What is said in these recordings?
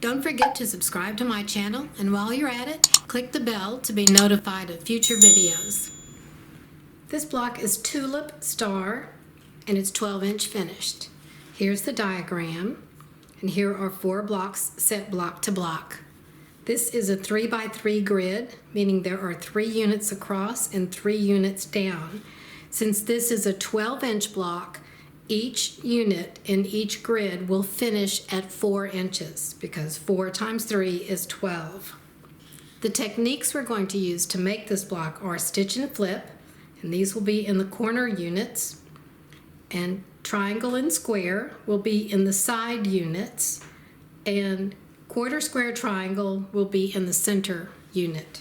Don't forget to subscribe to my channel, and while you're at it, click the bell to be notified of future videos. This block is Tulip Star, and it's 12-inch finished. Here's the diagram, and here are 4 blocks set block to block. This is a 3x3 grid, meaning there are 3 units across and 3 units down. Since this is a 12-inch block, each unit in each grid will finish at 4 inches because 4 times 3 is 12. The techniques we're going to use to make this block are stitch and flip, and these will be in the corner units, and triangle and square will be in the side units, and quarter square triangle will be in the center unit.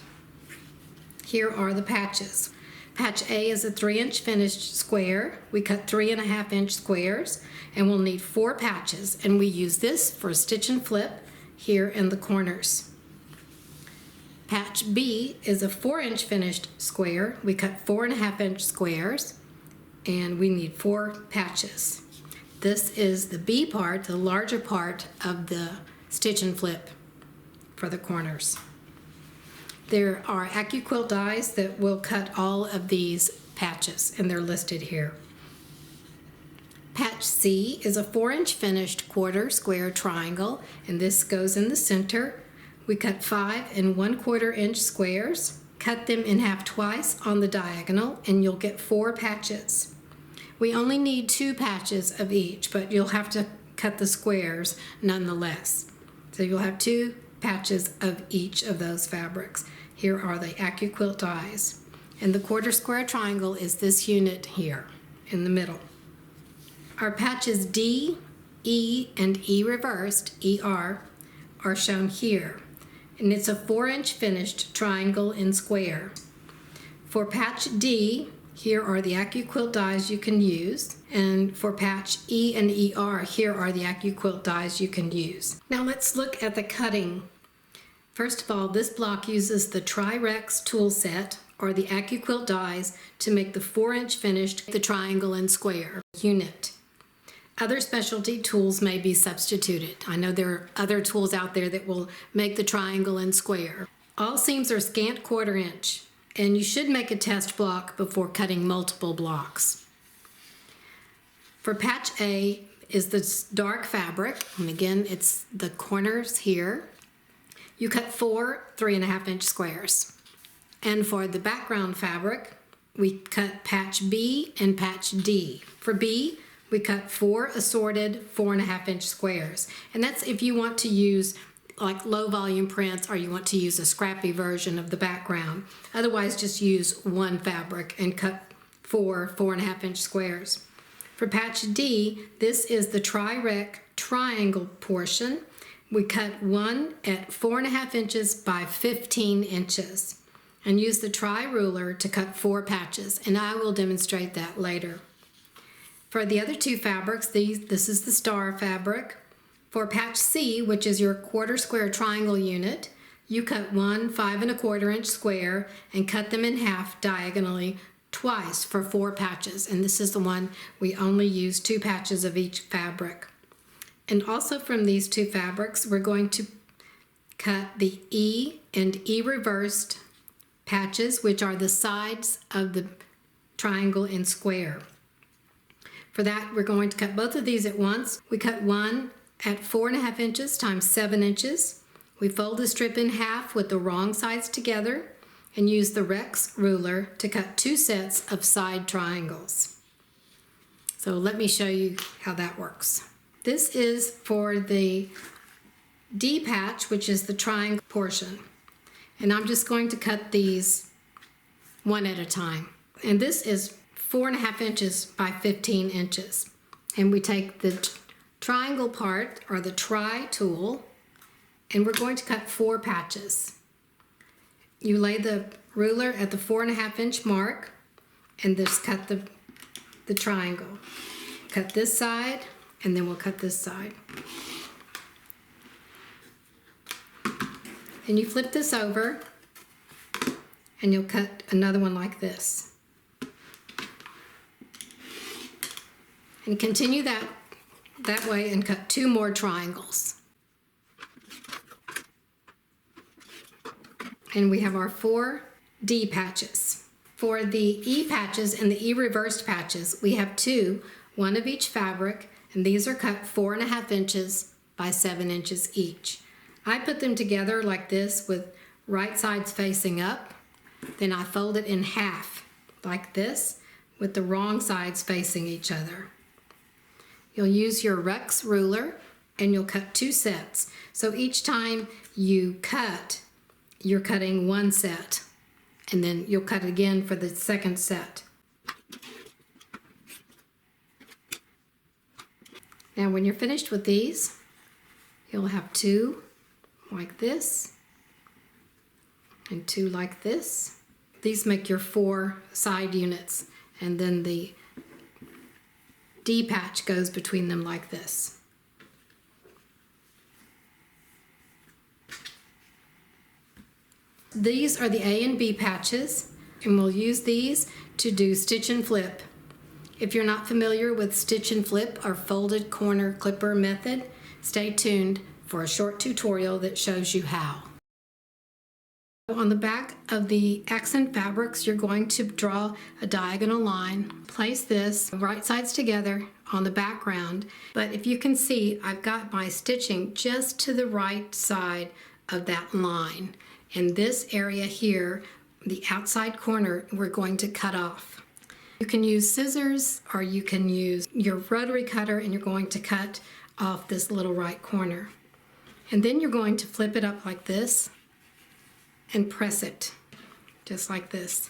Here are the patches. Patch A is a 3-inch finished square. We cut 3.5-inch squares, and we'll need 4 patches, and we use this for stitch and flip here in the corners. Patch B is a 4-inch finished square. We cut 4.5-inch squares, and we need 4 patches. This is the B part, the larger part of the stitch and flip for the corners. There are AccuQuilt dies that will cut all of these patches, and they're listed here. Patch C is a 4-inch finished quarter square triangle, and this goes in the center. We cut 5 1/4 inch squares, cut them in half twice on the diagonal, and you'll get 4 patches. We only need 2 patches of each, but you'll have to cut the squares nonetheless. So you'll have 2 patches of each of those fabrics. Here are the AccuQuilt dies. And the quarter square triangle is this unit here in the middle. Our patches D, E, and E reversed, ER, are shown here. And it's a 4-inch finished triangle in square. For patch D, here are the AccuQuilt dies you can use. And for patch E and ER, here are the AccuQuilt dies you can use. Now let's look at the cutting. First of all, this block uses the Tri-Rex tool set, or the AccuQuilt dies, to make the 4-inch finished the triangle and square unit. Other specialty tools may be substituted. I know there are other tools out there that will make the triangle and square. All seams are scant 1/4 inch, and you should make a test block before cutting multiple blocks. For patch A is this dark fabric, and again, it's the corners here. You cut 4 3.5-inch squares. And for the background fabric, we cut patch B and patch D. For B, we cut 4 assorted 4.5-inch squares. And that's if you want to use like low volume prints, or you want to use a scrappy version of the background. Otherwise, just use 1 fabric and cut 4 4.5-inch squares. For patch D, this is the Tri-Rex triangle portion. We cut 1 at 4.5 inches by 15 inches and use the tri-ruler to cut 4 patches, and I will demonstrate that later. For the other 2 fabrics, this is the star fabric. For patch C, which is your quarter square triangle unit, you cut 1 5 1/4 inch square and cut them in half diagonally twice for 4 patches, and this is the one we only use 2 patches of each fabric. And also from these 2 fabrics, we're going to cut the E and E reversed patches, which are the sides of the triangle and square. For that, we're going to cut both of these at once. We cut 1 at 4.5 inches times 7 inches. We fold the strip in half with the wrong sides together and use the Rex ruler to cut 2 sets of side triangles. So let me show you how that works. This is for the D patch, which is the triangle portion. And I'm just going to cut these 1 at a time. And this is 4.5 inches by 15 inches. And we take the triangle part, or the tri tool, and we're going to cut 4 patches. You lay the ruler at the 4.5-inch mark and just cut the triangle. Cut this side, and then we'll cut this side. And you flip this over, and you'll cut another one like this. And continue that way and cut 2 more triangles. and we have our 4 D patches. For the E patches and the E reversed patches, we have 2, one of each fabric, and these are cut 4.5 inches by 7 inches each. I put them together like this with right sides facing up. Then I fold it in half like this with the wrong sides facing each other. You'll use your Rex ruler and you'll cut 2 sets. So each time you cut, you're cutting 1 set, and then you'll cut again for the second set. Now when you're finished with these, you'll have 2 like this and 2 like this. These make your 4 side units, and then the D patch goes between them like this. These are the A and B patches, and we'll use these to do stitch and flip. If you're not familiar with stitch and flip or folded corner clipper method, stay tuned for a short tutorial that shows you how. On the back of the accent fabrics, you're going to draw a diagonal line. Place this right sides together on the background, but if you can see, I've got my stitching just to the right side of that line. And this area here, the outside corner, we're going to cut off. You can use scissors or you can use your rotary cutter, and you're going to cut off this little right corner. And then you're going to flip it up like this and press it just like this.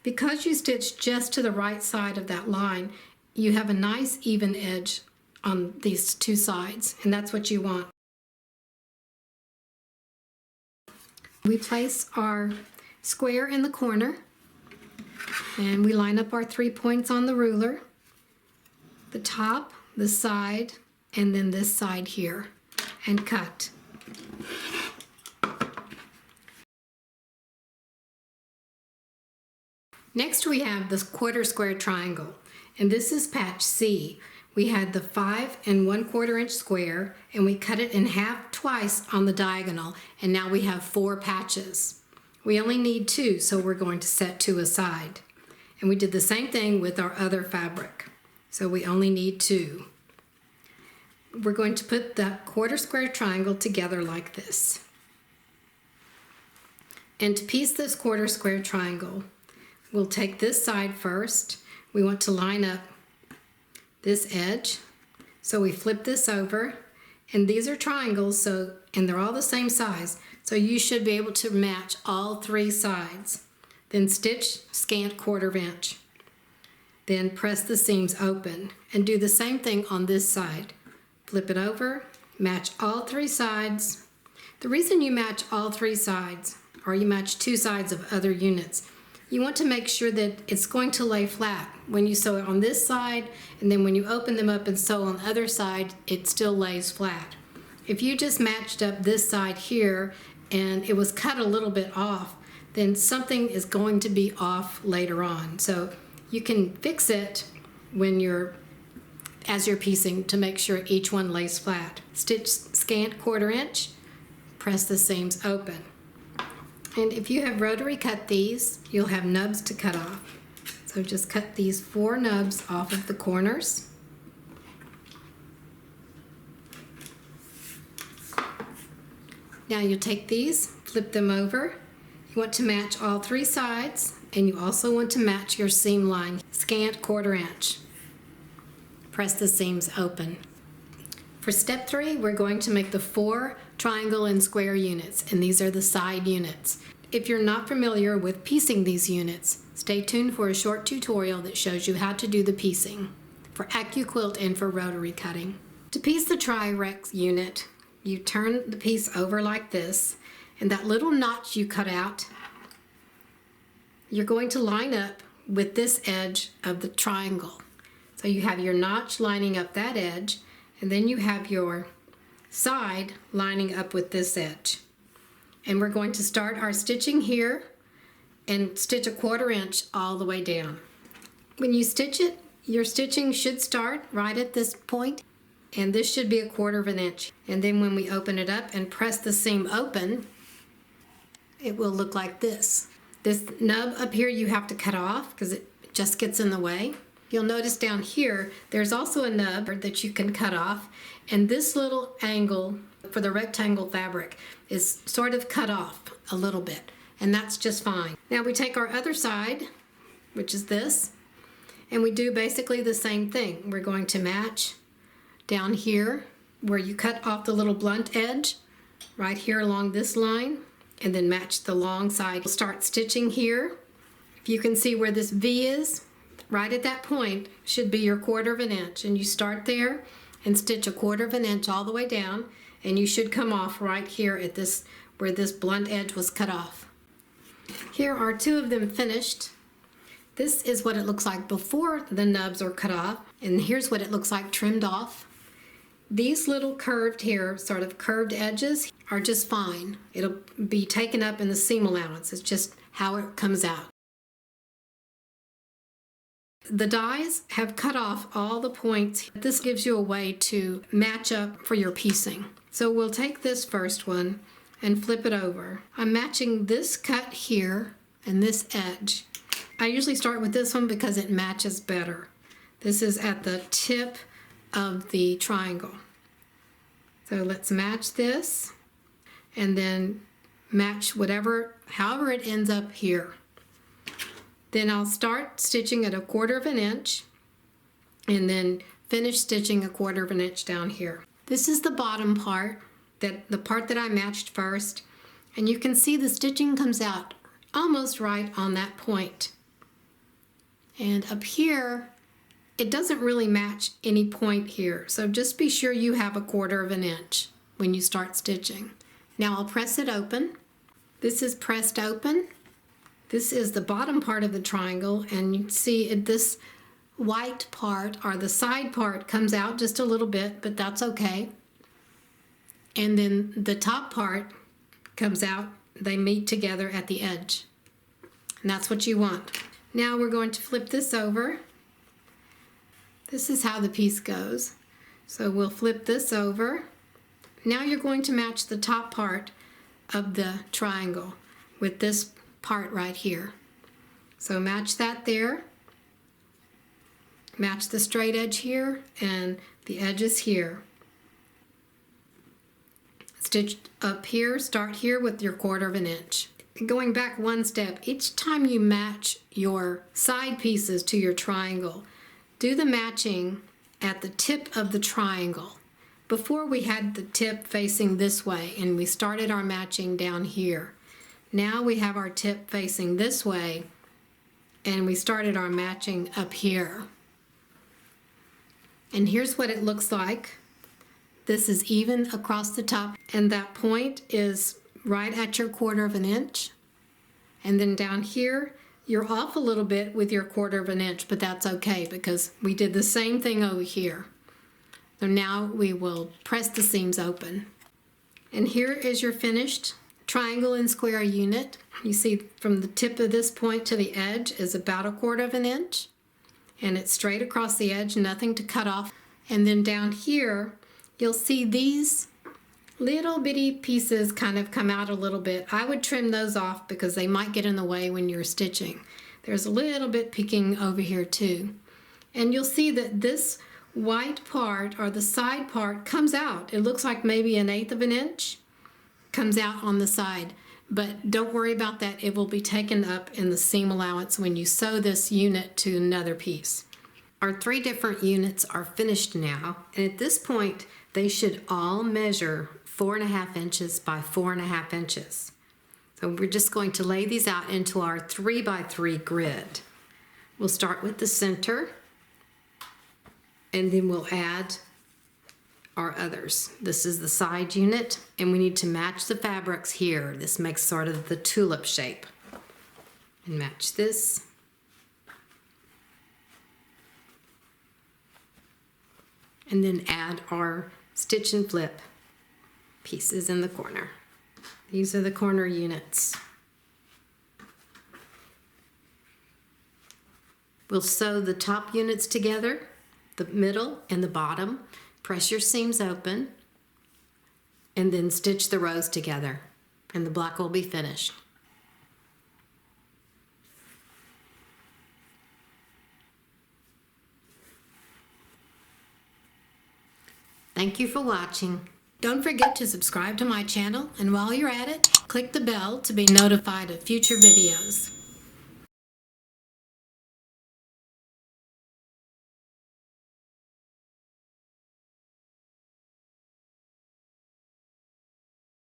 Because you stitched just to the right side of that line, you have a nice even edge on these 2 sides, and that's what you want. We place our square in the corner, and we line up our 3 points on the ruler, the top, the side, and then this side here, and cut. Next we have this quarter square triangle, and this is patch C. We had the 5 1/4 inch square, and we cut it in half twice on the diagonal, and now we have 4 patches. We only need 2, so we're going to set 2 aside. And we did the same thing with our other fabric, so we only need 2. We're going to put the quarter square triangle together like this. And to piece this quarter square triangle, we'll take this side first. We want to line up this edge. So we flip this over, and these are triangles, and they're all the same size. So you should be able to match all 3 sides. Then stitch scant 1/4 inch. Then press the seams open and do the same thing on this side. Flip it over, match all 3 sides. The reason you match all 3 sides, or you match 2 sides of other units, you want to make sure that it's going to lay flat when you sew it on this side, and then when you open them up and sew on the other side, it still lays flat. If you just matched up this side here and it was cut a little bit off, then something is going to be off later on. So you can fix it as you're piecing to make sure each one lays flat. Stitch scant 1/4 inch, press the seams open. And if you have rotary cut these, you'll have nubs to cut off. So just cut these 4 nubs off of the corners. Now you'll take these, flip them over. You want to match all 3 sides, and you also want to match your seam line, scant 1/4 inch. Press the seams open. For step 3, we're going to make the 4 triangle and square units, and these are the side units. If you're not familiar with piecing these units, stay tuned for a short tutorial that shows you how to do the piecing for AccuQuilt and for rotary cutting. To piece the Tri-Rex unit, you turn the piece over like this, and that little notch you cut out, you're going to line up with this edge of the triangle. So you have your notch lining up that edge, and then you have your side lining up with this edge. And we're going to start our stitching here and stitch a 1/4 inch all the way down. When you stitch it, your stitching should start right at this point, and this should be a 1/4 inch. And then when we open it up and press the seam open, it will look like this. This nub up here you have to cut off because it just gets in the way. You'll notice down here there's also a nub that you can cut off, and this little angle for the rectangle fabric is sort of cut off a little bit, and that's just fine. Now we take our other side, which is this, and we do basically the same thing. We're going to match down here where you cut off the little blunt edge, right here along this line, and then match the long side. We'll start stitching here. If you can see where this V is, right at that point should be your 1/4 of an inch, and you start there and stitch a 1/4 of an inch all the way down, and you should come off right here at this where this blunt edge was cut off. Here are 2 of them finished. This is what it looks like before the nubs are cut off, and here's what it looks like trimmed off. These little curved here, sort of curved edges, are just fine. It'll be taken up in the seam allowance. It's just how it comes out. The dies have cut off all the points. This gives you a way to match up for your piecing. So we'll take this first one and flip it over. I'm matching this cut here and this edge. I usually start with this one because it matches better. This is at the tip of the triangle. So let's match this and then match however it ends up here. Then I'll start stitching at a 1/4 of an inch and then finish stitching a 1/4 of an inch down here. This is the bottom part, the part that I matched first, and you can see the stitching comes out almost right on that point. And up here, it doesn't really match any point here, so just be sure you have a 1/4 of an inch when you start stitching. Now I'll press it open. This is pressed open. This is the bottom part of the triangle, and you see this white part, or the side part, comes out just a little bit, but that's okay. And then the top part comes out. They meet together at the edge, and that's what you want. Now we're going to flip this over. This is how the piece goes. So we'll flip this over. Now you're going to match the top part of the triangle with this part right here. So match that there. Match the straight edge here and the edges here. Stitch up here, start here with your 1/4 of an inch. Going back one step, each time you match your side pieces to your triangle, do the matching at the tip of the triangle. Before we had the tip facing this way and we started our matching down here. Now we have our tip facing this way and we started our matching up here. And here's what it looks like. This is even across the top, and that point is right at your 1/4 of an inch. And then down here, you're off a little bit with your 1/4 of an inch, but that's okay because we did the same thing over here. So now we will press the seams open. And here is your finished triangle and square unit. You see from the tip of this point to the edge is about a 1/4 of an inch, and it's straight across the edge, nothing to cut off. And then down here, you'll see these little bitty pieces kind of come out a little bit. I would trim those off because they might get in the way when you're stitching. There's a little bit peeking over here too. And you'll see that this white part, or the side part, comes out. It looks like maybe 1/8 of an inch comes out on the side. But don't worry about that. It will be taken up in the seam allowance when you sew this unit to another piece. Our 3 different units are finished now, and at this point they should all measure 4.5 inches by 4.5 inches. So we're just going to lay these out into our 3x3 grid. We'll start with the center, and then we'll add our others. This is the side unit, and we need to match the fabrics here. This makes sort of the tulip shape. And match this. And then add our stitch and flip pieces in the corner. These are the corner units. We'll sew the top units together, the middle and the bottom. Press your seams open and then stitch the rows together, and the block will be finished. Thank you for watching. Don't forget to subscribe to my channel, and while you're at it, click the bell to be notified of future videos.